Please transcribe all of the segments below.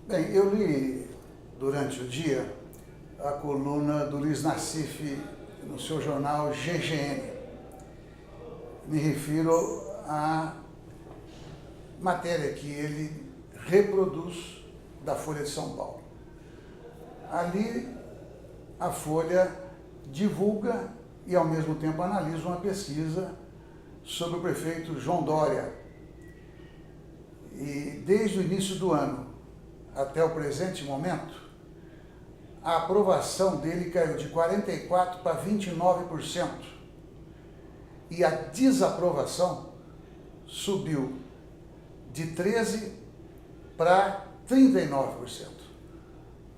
Bem, eu li durante o dia a coluna do Luiz Nassif no seu jornal GGN. Me refiro à matéria que ele reproduz da Folha de São Paulo. Ali, a Folha divulga e, ao mesmo tempo, analisa uma pesquisa sobre o prefeito João Dória. E, desde o início do ano até o presente momento, a aprovação dele caiu de 44% para 29%. E a desaprovação subiu de 13% para 39%.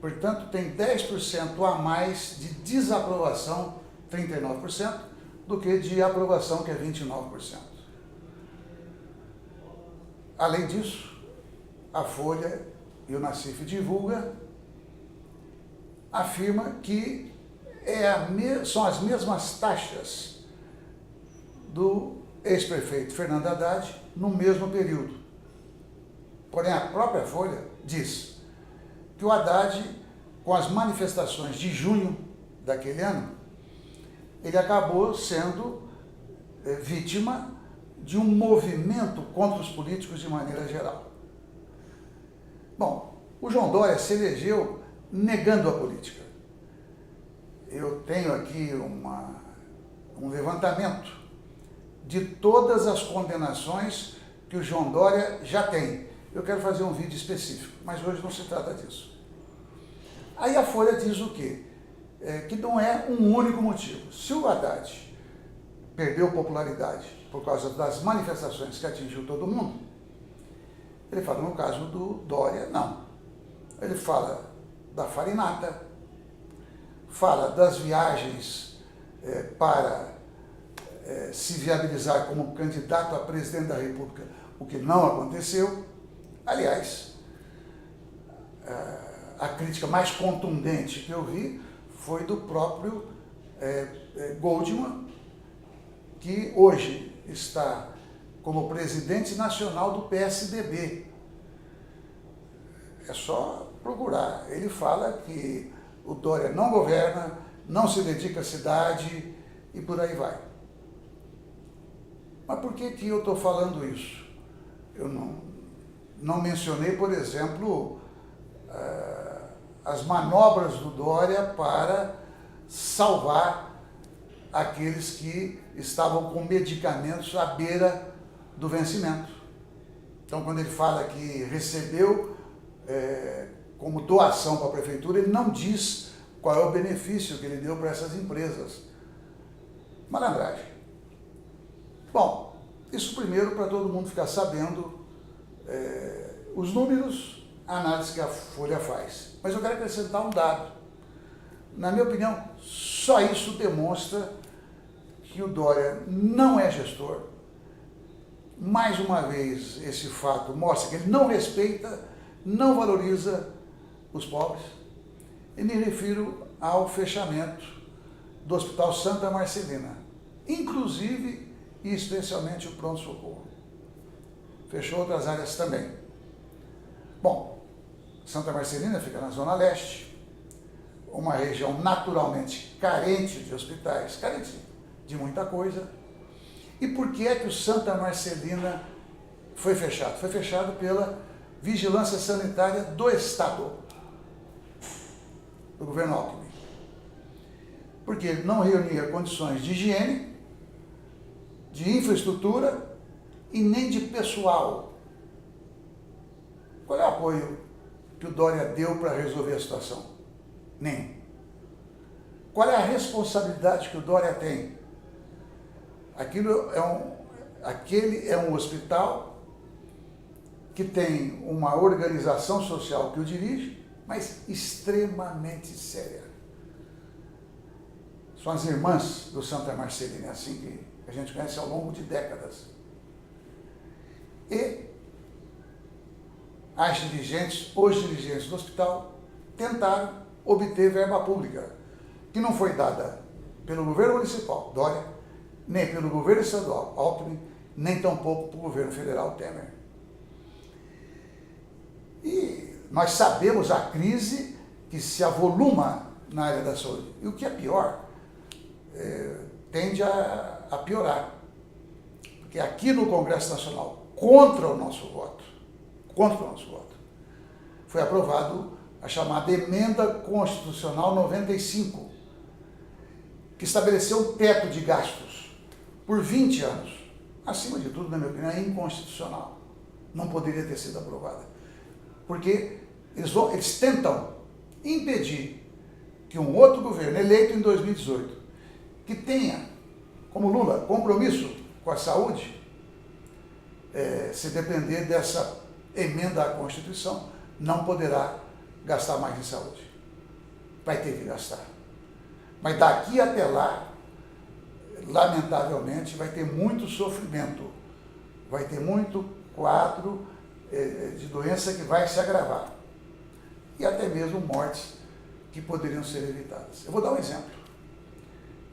Portanto, tem 10% a mais de desaprovação, 39%, do que de aprovação, que é 29%. Além disso, a Folha e o Nassif divulga, afirma que são as mesmas taxas do ex-prefeito Fernando Haddad no mesmo período. Porém, a própria Folha diz que o Haddad, com as manifestações de junho daquele ano, ele acabou sendo vítima de um movimento contra os políticos de maneira geral. Bom, o João Dória se elegeu negando a política. Eu tenho aqui um levantamento de todas as condenações que o João Dória já tem. Eu quero fazer um vídeo específico, mas hoje não se trata disso. Aí a Folha diz o quê? Que não é um único motivo. Se o Haddad perdeu popularidade por causa das manifestações que atingiu todo mundo, ele fala no caso do Dória, não. Ele fala da farinata, fala das viagens para se viabilizar como candidato a presidente da República, o que não aconteceu. Aliás, a crítica mais contundente que eu vi foi do próprio Goldman, que hoje está como presidente nacional do PSDB. É só procurar. Ele fala que o Dória não governa, não se dedica à cidade e por aí vai. Mas por que eu estou falando isso? Eu não mencionei, por exemplo, as manobras do Dória para salvar aqueles que estavam com medicamentos à beira do vencimento. Então, quando ele fala que recebeu como doação para a prefeitura, ele não diz qual é o benefício que ele deu para essas empresas. Malandragem. Bom, isso primeiro para todo mundo ficar sabendo os números, a análise que a Folha faz. Mas eu quero acrescentar um dado. Na minha opinião, só isso demonstra que o Dória não é gestor. Mais uma vez, esse fato mostra que ele não respeita, não valoriza os pobres. E me refiro ao fechamento do Hospital Santa Marcelina, inclusive e especialmente o pronto-socorro. Fechou outras áreas também. Bom, Santa Marcelina fica na Zona Leste, uma região naturalmente carente de hospitais, carente de muita coisa. E por que é que o Santa Marcelina foi fechado? Foi fechado pela Vigilância Sanitária do Estado, do governo Alckmin. Porque ele não reunia condições de higiene, de infraestrutura e nem de pessoal. Qual é o apoio que o Dória deu para resolver a situação? Nenhum. Qual é a responsabilidade que o Dória tem? Aquele é um hospital que tem uma organização social que o dirige, mas extremamente séria. São as irmãs do Santa Marcelina, assim que a gente conhece ao longo de décadas. E os dirigentes do hospital tentaram obter verba pública, que não foi dada pelo governo municipal, Dória, nem pelo governo estadual, Alckmin, nem tampouco pelo governo federal, Temer. E nós sabemos a crise que se avoluma na área da saúde. E o que é pior, tende a piorar. Porque aqui no Congresso Nacional, contra o nosso voto, foi aprovado a chamada Emenda Constitucional 95, que estabeleceu um teto de gastos por 20 anos. Acima de tudo, na minha opinião, é inconstitucional. Não poderia ter sido aprovada. Porque eles tentam impedir que um outro governo, eleito em 2018, que tenha, como Lula, compromisso com a saúde, se depender dessa emenda à Constituição, não poderá gastar mais em saúde. Vai ter que gastar. Mas daqui até lá, lamentavelmente, vai ter muito sofrimento, vai ter muito quadro de doença que vai se agravar. E até mesmo mortes que poderiam ser evitadas. Eu vou dar um exemplo.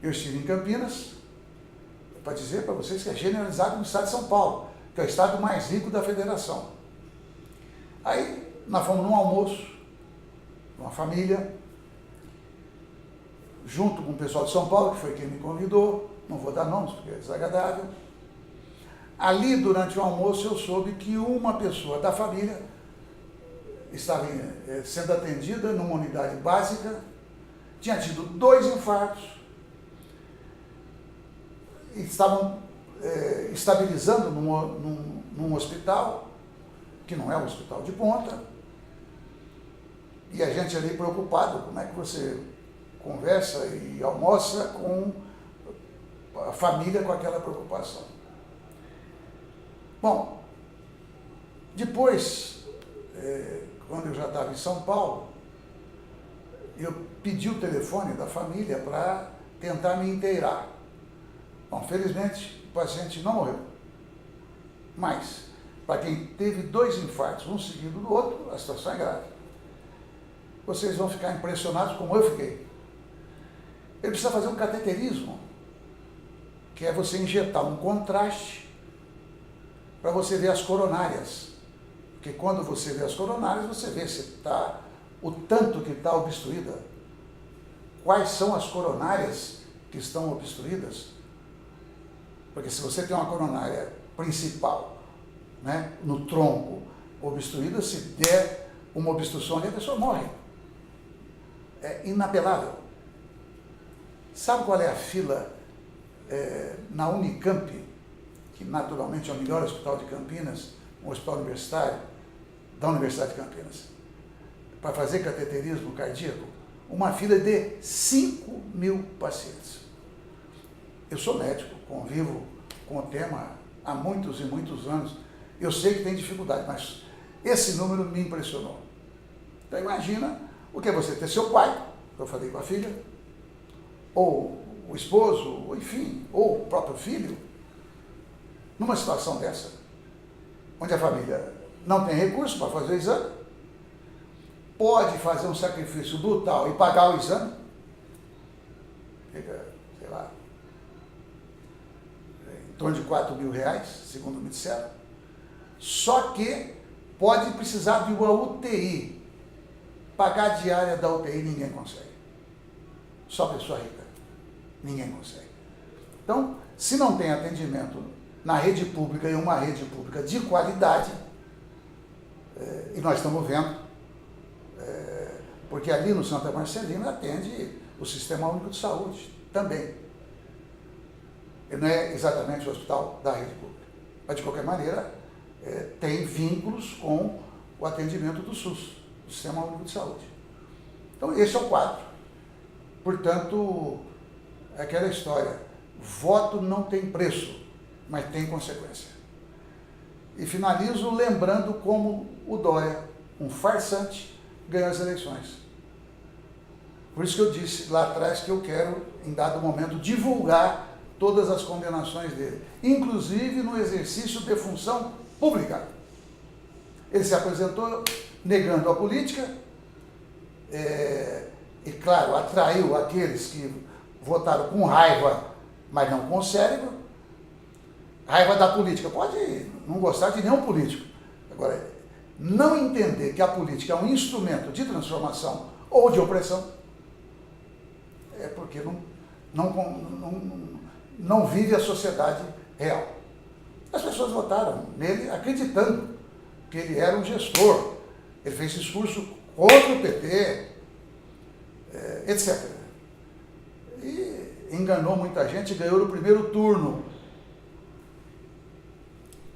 Eu estive em Campinas, para dizer para vocês que é generalizado no estado de São Paulo, que é o estado mais rico da federação. Aí, nós fomos num almoço, uma família, junto com o pessoal de São Paulo, que foi quem me convidou, não vou dar nomes porque é desagradável. Ali, durante o almoço, eu soube que uma pessoa da família estava sendo atendida numa unidade básica, tinha tido 2 infartos, e estavam estabilizando num hospital, que não é um hospital de ponta, e a gente ali preocupado, como é que você conversa e almoça com a família com aquela preocupação. Bom, depois, quando eu já estava em São Paulo, eu pedi o telefone da família para tentar me inteirar. Bom, felizmente o paciente não morreu. Mas, para quem teve 2 infartos, um seguido do outro, a situação é grave. Vocês vão ficar impressionados como eu fiquei. Ele precisa fazer um cateterismo, que é você injetar um contraste para você ver as coronárias. Porque quando você vê as coronárias, você vê se está o tanto que está obstruída. Quais são as coronárias que estão obstruídas? Porque se você tem uma coronária principal, né, no tronco obstruída, se der uma obstrução ali, a pessoa morre. É inapelável. Sabe qual é a fila na Unicamp, que naturalmente é o melhor hospital de Campinas, um hospital universitário, da Universidade de Campinas, para fazer cateterismo cardíaco? Uma fila de 5.000 pacientes. Eu sou médico, convivo com o tema há muitos e muitos anos. Eu sei que tem dificuldade, mas esse número me impressionou. Então imagina o que é você ter seu pai, que eu falei com a filha, ou o esposo, ou enfim, ou o próprio filho, numa situação dessa, onde a família não tem recurso para fazer o exame, pode fazer um sacrifício brutal e pagar o exame, fica, sei lá, em torno de R$4.000, segundo me disseram, só que pode precisar de uma UTI. Pagar a diária da UTI ninguém consegue. Só pessoa rica. Ninguém consegue. Então, se não tem atendimento na rede pública e uma rede pública de qualidade, e nós estamos vendo, porque ali no Santa Marcelina atende o Sistema Único de Saúde também. Ele não é exatamente o hospital da rede pública, mas de qualquer maneira tem vínculos com o atendimento do SUS, do Sistema Único de Saúde. Então esse é o quadro. Portanto, é aquela história, voto não tem preço, mas tem consequência. E finalizo lembrando como o Dória, um farsante, ganhou as eleições. Por isso que eu disse lá atrás que eu quero, em dado momento, divulgar todas as condenações dele, inclusive no exercício de função pública. Ele se apresentou negando a política, e claro, atraiu aqueles que votaram com raiva, mas não com cérebro. Raiva da política, pode não gostar de nenhum político. Agora, não entender que a política é um instrumento de transformação ou de opressão, é porque não vive a sociedade real. As pessoas votaram nele acreditando que ele era um gestor, ele fez discurso contra o PT, etc. E enganou muita gente, ganhou no primeiro turno.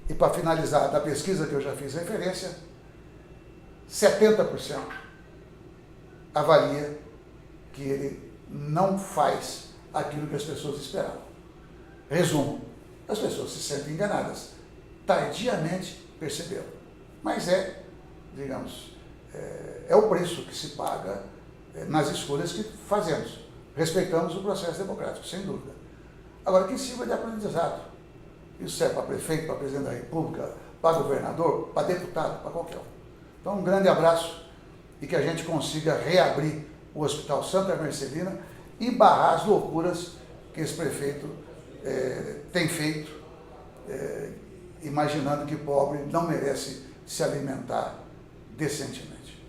E para finalizar, da pesquisa que eu já fiz referência, 70% avalia que ele não faz aquilo que as pessoas esperavam. Resumo, as pessoas se sentem enganadas, tardiamente perceberam. Mas digamos, é o preço que se paga nas escolhas que fazemos. Respeitamos o processo democrático, sem dúvida. Agora, que sirva de aprendizado. Isso serve para prefeito, para presidente da República, para governador, para deputado, para qualquer um. Então, um grande abraço e que a gente consiga reabrir o Hospital Santa Marcelina e barrar as loucuras que esse prefeito tem feito, imaginando que pobre não merece se alimentar decentemente.